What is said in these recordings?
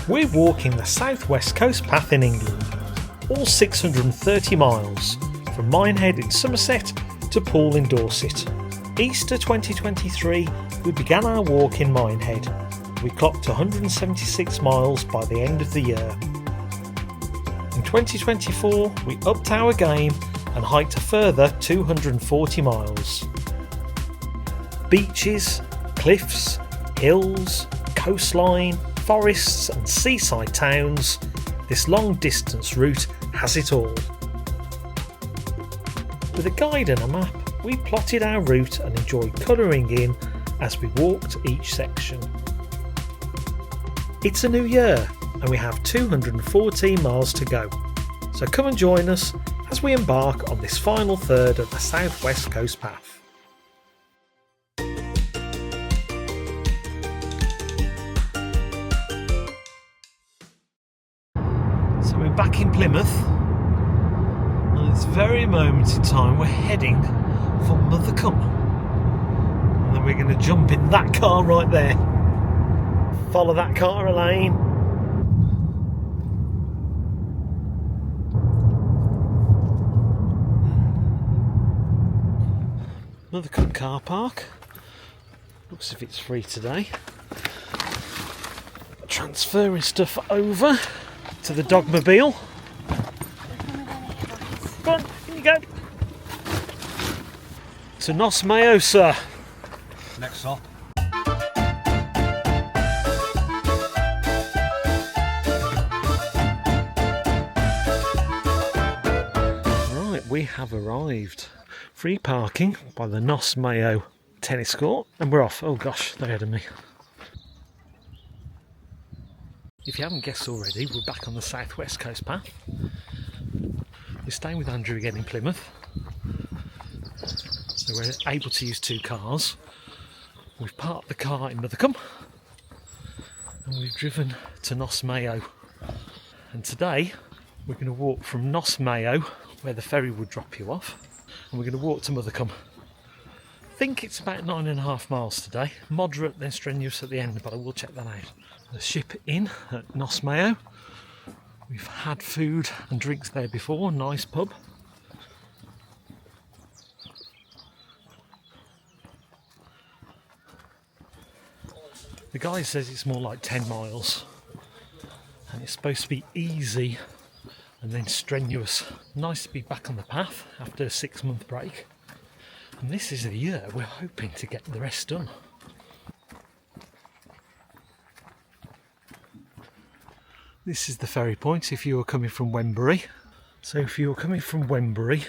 We're walking the South West Coast Path in England, all 630 miles, from Minehead in Somerset to Poole in Dorset. Easter 2023, we began our walk in Minehead. We clocked 176 miles by the end of the year. In 2024, we upped our game and hiked a further 240 miles. Beaches, cliffs, hills, coastline, forests and seaside towns, this long distance route has it all. With a guide and a map, we plotted our route and enjoyed colouring in as we walked each section. It's a new year and we have 214 miles to go, so come and join us as we embark on this final third of the South West Coast Path. So we're back in Plymouth, and at this very moment in time we're heading for Mothercombe, and then we're going to jump in that car right there, follow that car a lane. Mothercombe car park, looks as if it's free today. Transferring stuff over to the dogmobile. Come on, here you go. To Noss Mayo, sir. Next stop. Right, we have arrived. Free parking by the Noss Mayo tennis court, and we're off. Oh gosh, they're ahead of me. If you haven't guessed already, we're back on the South West Coast Path. We're staying with Andrew again in Plymouth, so we're able to use two cars. We've parked the car in Mothercombe and we've driven to Noss Mayo, and today we're going to walk from Noss Mayo, where the ferry would drop you off, and we're going to walk to Mothercombe. I think it's about 9.5 miles today, moderate then strenuous at the end, but I will check that out. The Ship Inn at Noss Mayo. We've had food and drinks there before, nice pub. The guy says it's more like 10 miles and it's supposed to be easy and then strenuous. Nice to be back on the path after a 6-month break, and this is the year we're hoping to get the rest done. This is the ferry point if you were coming from Wembury. So if you were coming from Wembury,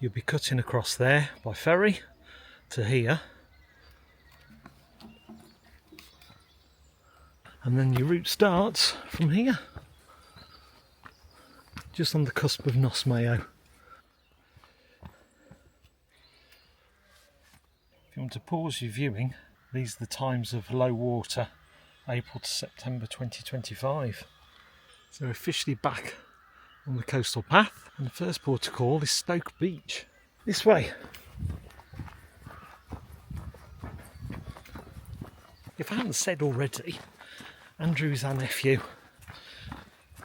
you'll be cutting across there by ferry to here, and then your route starts from here, just on the cusp of Noss Mayo. If you want to pause your viewing, these are the times of low water, April to September 2025. So we're officially back on the coastal path, and the first port of call is Stoke Beach. This way. If I haven't said already, Andrew is our nephew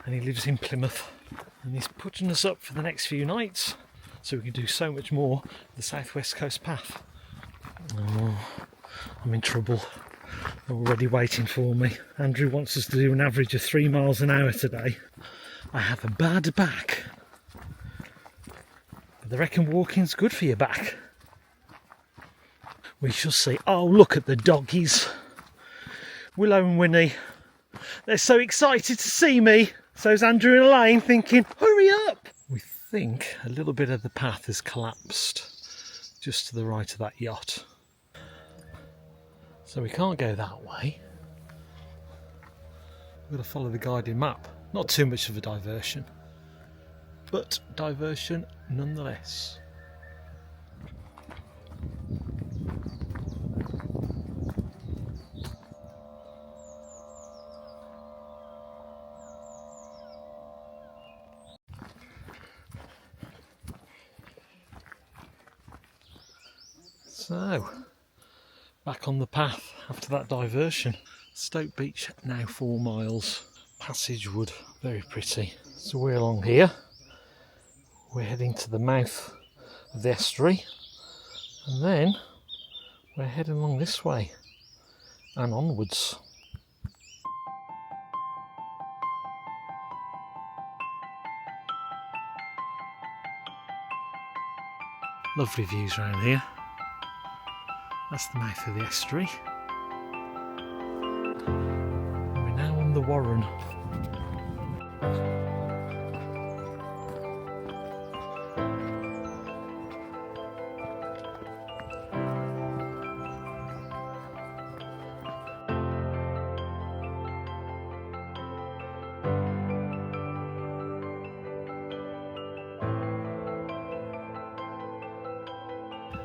and he lives in Plymouth, and he's putting us up for the next few nights so we can do so much more of the South West Coast Path. Oh, I'm in trouble. They're already waiting for me. Andrew wants us to do an average of 3 miles an hour today. I have a bad back, but they reckon walking's good for your back. We shall see. Oh, look at the doggies. Willow and Winnie. They're so excited to see me. So's Andrew in a lane thinking, hurry up. We think a little bit of the path has collapsed just to the right of that yacht. So we can't go that way. We've got to follow the guiding map. Not too much of a diversion, but diversion nonetheless. So, back on the path after that diversion. Stoke Beach now 4 miles. Passage Wood, very pretty. So we're along here. We're heading to the mouth of the estuary, and then we're heading along this way and onwards. Lovely views around here. That's the mouth of the estuary. We're now on the Warren.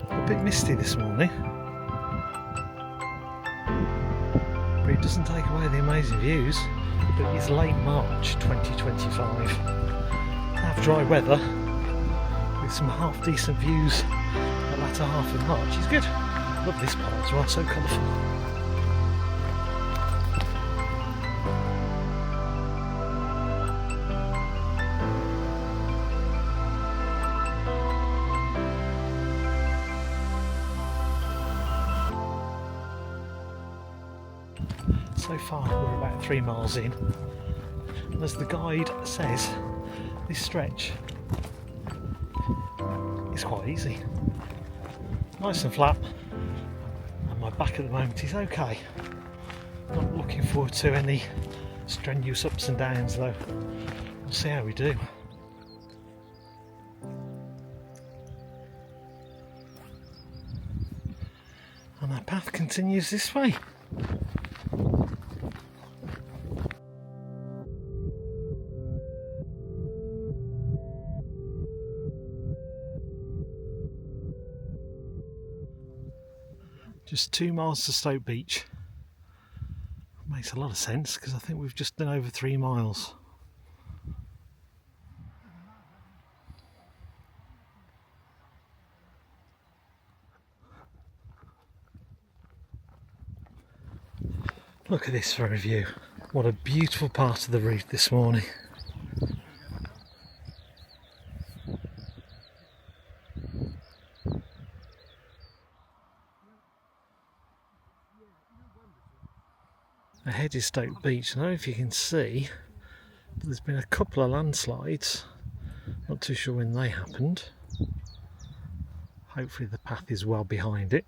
A bit misty this morning, but it doesn't take away the amazing views. But it's late March 2025. Have dry weather with some half decent views the latter half of March is good. Love this part as well, so colourful. So far we're about 3 miles in, and as the guide says, this stretch is quite easy. Nice and flat, and my back at the moment is okay. Not looking forward to any strenuous ups and downs though. We'll see how we do. And our path continues this way. Just 2 miles to Stoke Beach. Makes a lot of sense because I think we've just done over 3 miles. Look at this for a view. What a beautiful part of the route this morning. Ahead is Stoke Beach. I don't know if you can see, but there's been a couple of landslides. Not too sure when they happened. Hopefully the path is well behind it.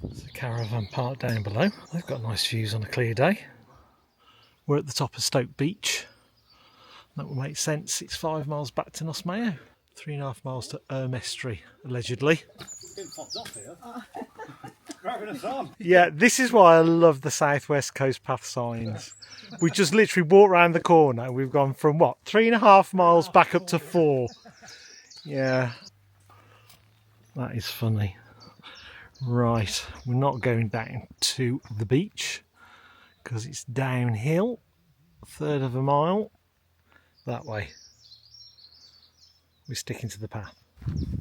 There's a caravan park down below. They've got nice views on a clear day. We're at the top of Stoke Beach. That will make sense. It's 5 miles back to Noss Mayo. 3.5 miles to Erme estuary, allegedly. Getting popped off here. Grabbing us on. Yeah, this is why I love the Southwest Coast Path signs. We just literally walked round the corner and we've gone from what, 3.5 miles back up to 4. Yeah, that is funny. Right, we're not going down to the beach because it's downhill, 1/3 of a mile that way. We're sticking to the path.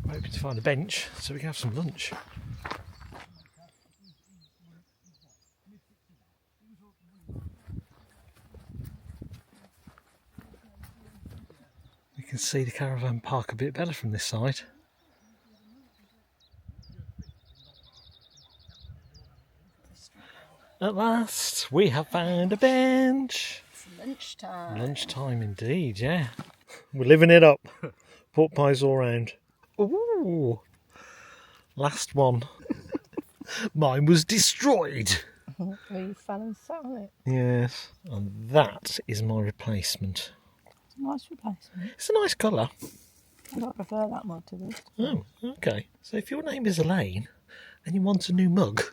We're hoping to find a bench so we can have some lunch. We can see the caravan park a bit better from this side. At last, we have found a bench. It's lunchtime. Lunchtime indeed, yeah. We're living it up. Pork pies all round. Ooh, last one. Mine was destroyed. Well, you fell and sat on it. Yes, and that is my replacement. It's a nice replacement. It's a nice colour. I don't prefer that mug to this. Oh, okay. So if your name is Elaine and you want a new mug,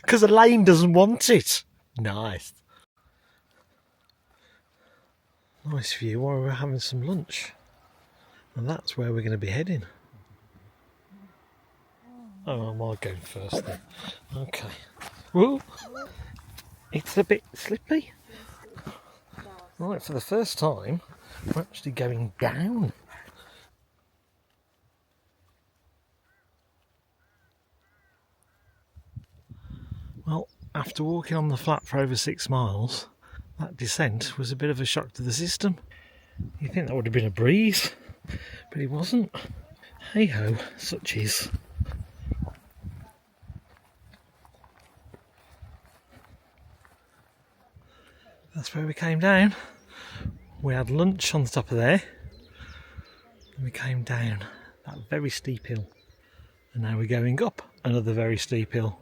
because Elaine doesn't want it. Nice. Nice view while we're having some lunch. And that's where we're going to be heading. Oh, I might go first then. Okay. Whoa. It's a bit slippy. Right, for the first time, we're actually going down. After walking on the flat for over 6 miles, that descent was a bit of a shock to the system. You'd think that would have been a breeze, but it wasn't. Hey ho, such is. That's where we came down. We had lunch on the top of there, and we came down that very steep hill. And now we're going up another very steep hill.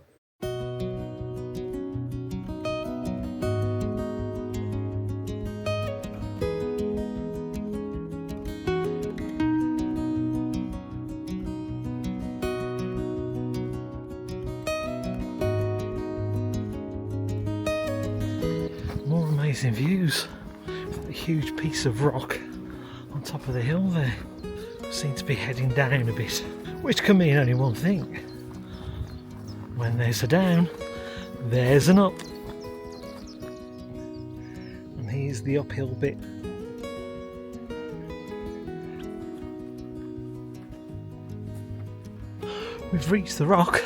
More amazing views. A huge piece of rock on top of the hill there. Seems to be heading down a bit, which can mean only one thing. When there's a down, there's an up. And here's the uphill bit. We've reached the rock.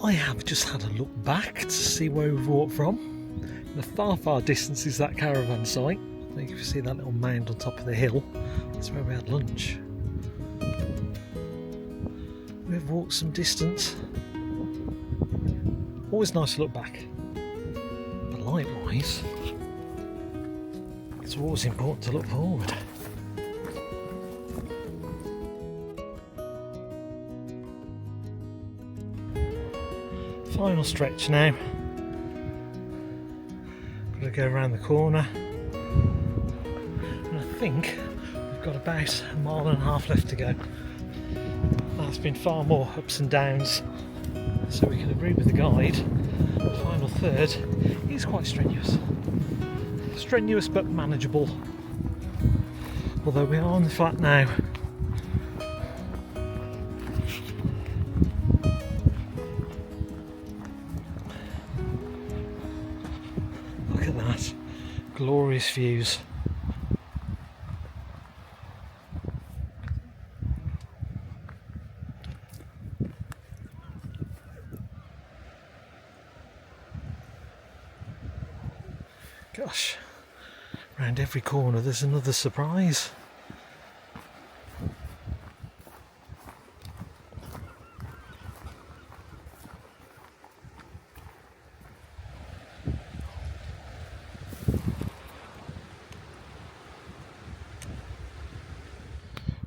I have just had a look back to see where we've walked from. In the far distance is that caravan site. You can see that little mound on top of the hill. That's where we had lunch. We've walked some distance. Always nice to look back. But likewise, it's always important to look forward. Final stretch now. Got to go around the corner, and I think we've got about 1.5 miles left to go. That's been far more ups and downs, so we can agree with the guide. The final third is quite strenuous. Strenuous but manageable. Although we are on the flat now. Look at that, glorious views. Gosh, around every corner there's another surprise.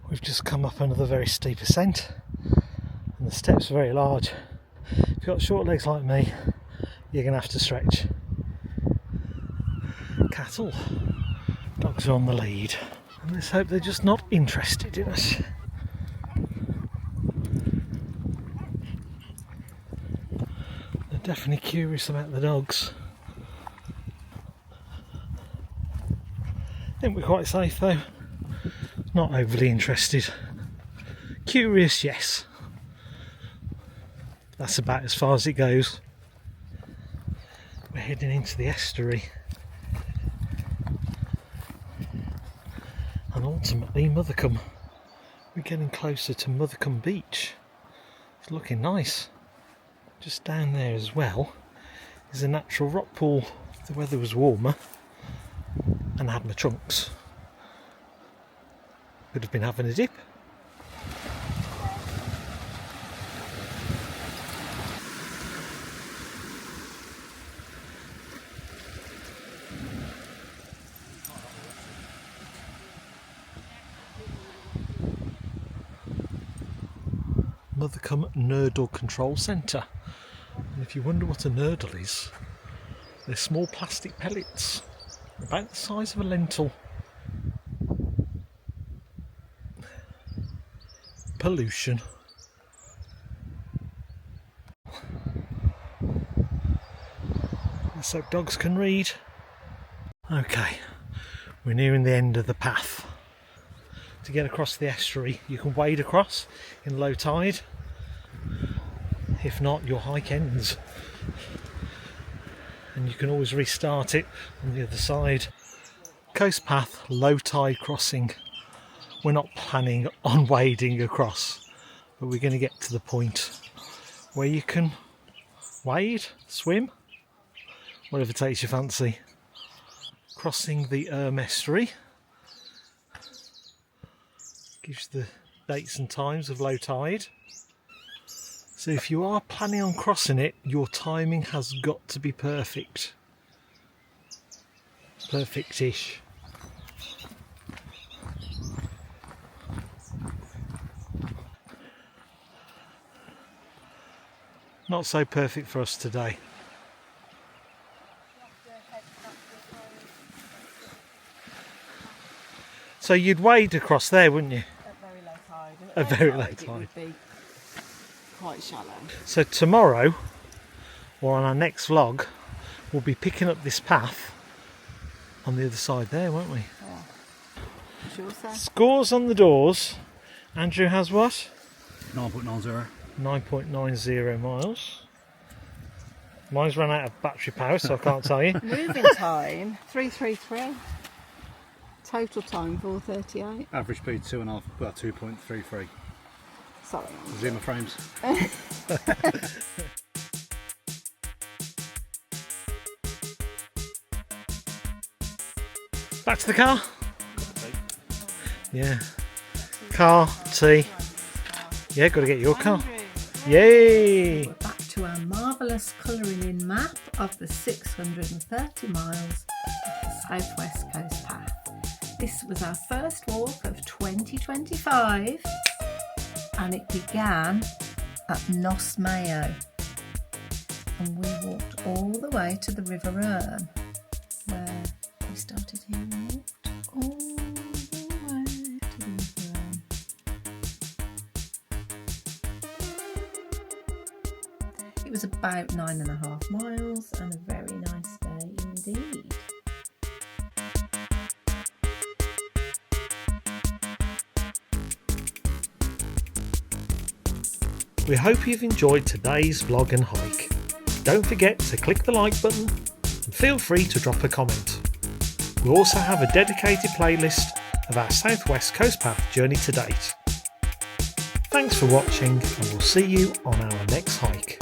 We've just come up another very steep ascent, and the steps are very large. If you've got short legs like me, you're going to have to stretch. Cattle, dogs are on the lead, and let's hope they're just not interested in us. They're definitely curious about the dogs. I think we're quite safe though. Not overly interested. Curious, yes. That's about as far as it goes. We're heading into the estuary. And ultimately Mothercombe. We're getting closer to Mothercombe Beach. It's looking nice. Just down there as well is a natural rock pool. If the weather was warmer and I had my trunks, could have been having a dip. Mothercombe Nurdle Control Centre. And if you wonder what a nurdle is, they're small plastic pellets about the size of a lentil. Pollution. Let's hope dogs can read. Okay, we're nearing the end of the path. To get across the estuary, you can wade across in low tide. If not, your hike ends. And you can always restart it on the other side. Coast Path low tide crossing. We're not planning on wading across, but we're going to get to the point where you can wade, swim, whatever takes your fancy. Crossing the Erme estuary. Gives you the dates and times of low tide. So if you are planning on crossing it, your timing has got to be perfect. Perfect-ish. Not so perfect for us today. So you'd wade across there, wouldn't you? At very low tide. At very low It tide. would be quite shallow. So tomorrow, or on our next vlog, we'll be picking up this path on the other side there, won't we? Yeah. Sure, sir. Scores on the doors. Andrew has what? 9.90. 9.90 miles. Mine's run out of battery power, so I can't tell you. Moving time 333. Total time 4:38. Average speed 2.5, well 2.33. Sorry. Zoomer frames. Back to the car. Yeah. Car, tea. Yeah, got to get your car. Yay! We're back to our marvellous colouring in map of the 630 miles of the South West Coast Path. This was our first walk of 2025 and it began at Noss Mayo, and we walked all the way to the River Erme, where we started here and walked all the way to the River Erme. It was about 9.5 miles and a very nice day indeed. We hope you've enjoyed today's vlog and hike. Don't forget to click the like button and feel free to drop a comment. We also have a dedicated playlist of our South West Coast Path journey to date. Thanks for watching, and we'll see you on our next hike.